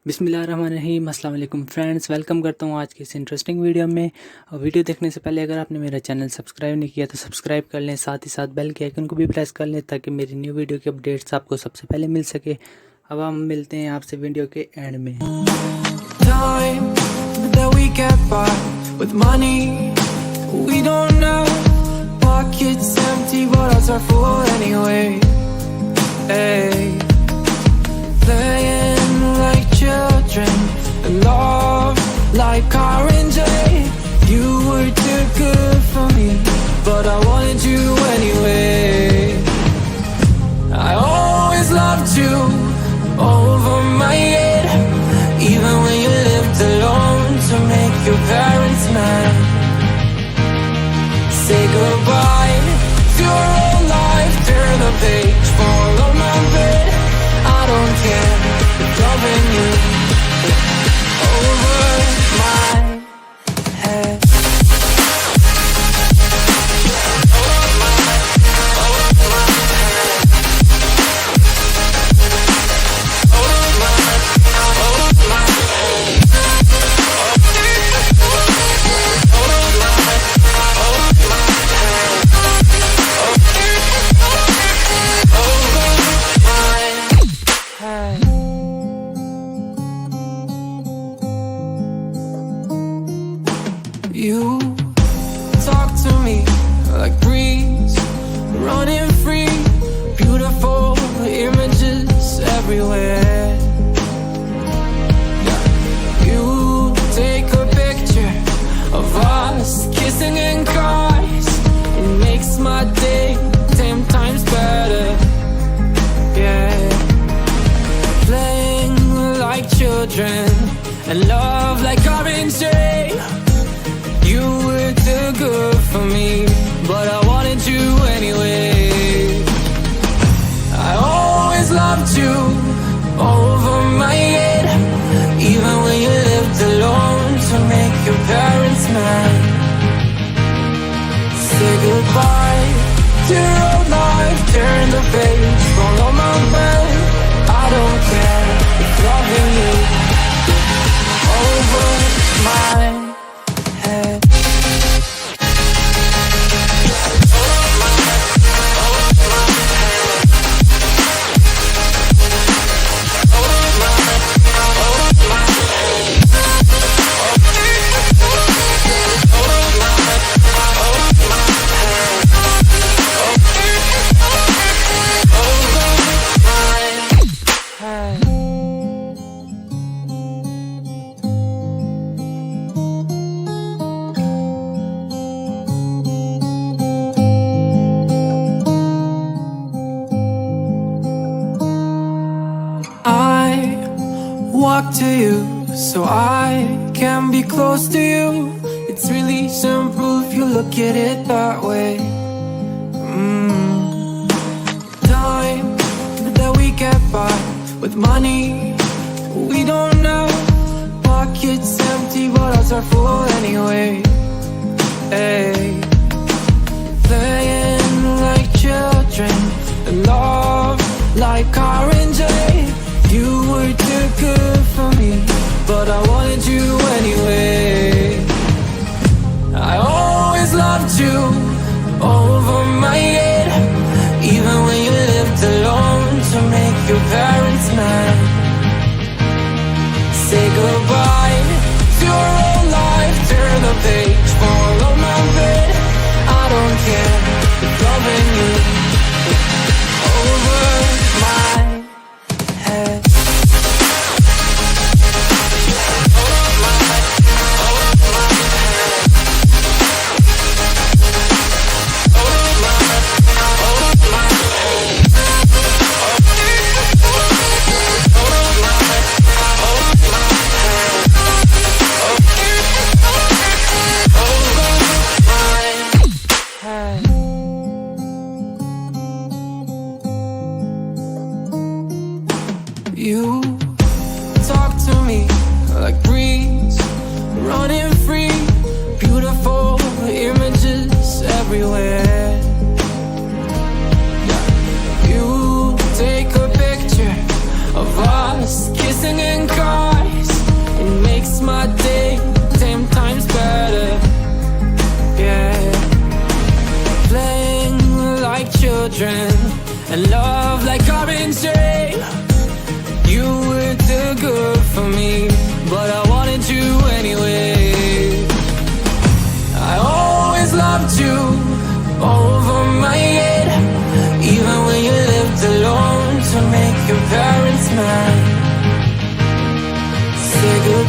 बिस्मिल्लाहिर्रहमानिर्रहीम। अस्सलाम वालेकुम फ्रेंड्स, वेलकम करता हूँ आज की इस इंटरेस्टिंग वीडियो में। और वीडियो देखने से पहले अगर आपने मेरा चैनल सब्सक्राइब नहीं किया तो सब्सक्राइब कर लें, साथ ही साथ बेल के आइकन को भी प्रेस कर लें ताकि मेरी न्यू वीडियो की अपडेट्स आपको सबसे पहले मिल सके। अब हम मिलते हैं आपसे वीडियो के एंड में। Time that we get by with money we don't know. Pockets empty but hearts are full anyway. Hey, playing like children and love like car and J. You were too good for me, but I wanted you anyway. I always loved you over my head, even when you lived alone to make your parents mad. Say goodbye to your old life, turn the page, fall on my bed. I don't care if loving you over my head. You talk to me like breeze, running free, beautiful images everywhere. You take a picture of us kissing in cars, it makes my day 10 times better. Yeah, playing like children and love like orange. You were too good for me, but I wanted you anyway. I always loved you over my head, even when you lived alone to make your parents mad. Say goodbye to your old life, turn the page, fall on my bed. I don't care if loving you over my head. Walk to you so I can be close to you. It's really simple if you look at it that way. Time that we get by with money we don't know. Pockets empty but hearts are full anyway. Hey, playing like children and love like car and J. You were too good for me, but I wanted you anyway. I always loved you over my head, even when you lived alone to make your parents mad. Say goodbye to your old life, turn the page, fall on my bed. I don't care if loving you over my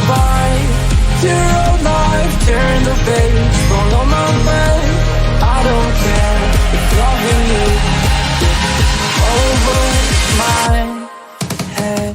goodbye to your old life, turn the page, follow my way. I don't care if loving you over my head.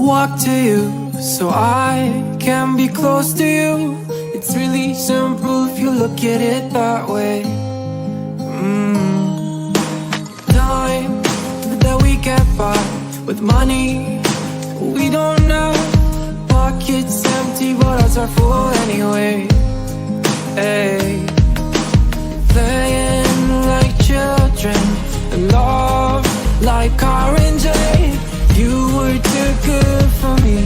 Walk to you so I can be close to you. It's really simple if you look at it that way. Time that we get by with money we don't know. Pockets empty but ours are full anyway. Hey, playing like children and love like orange. You were too good for me,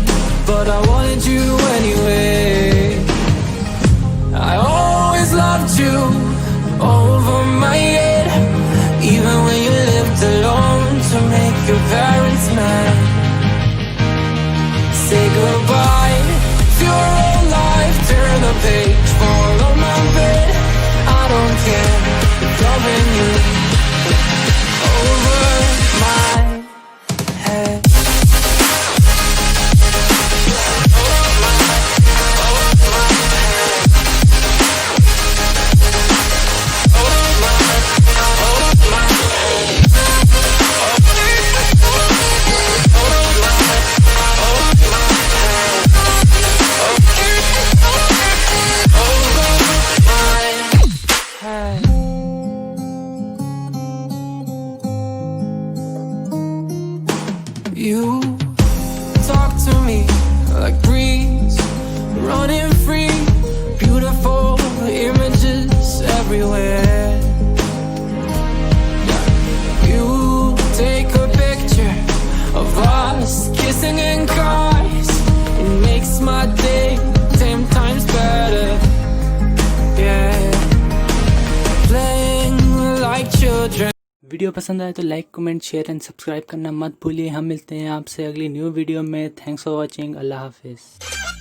but I wanted you anyway. I always loved you over my head, even when you lived alone to make your parents mad. Say goodbye to your old life, turn the page, follow my bed. I don't care if loving you over my head. You talk to me like breeze, running free, beautiful images everywhere. You take a picture of us kissing in cars. It makes my day 10 times better. Yeah, playing like children. Video पसंद आए तो like comment share and subscribe करना मत भूलिए। हम मिलते हैं आपसे अगली न्यू वीडियो में। Thanks for watching. अल्लाह हाफिज़।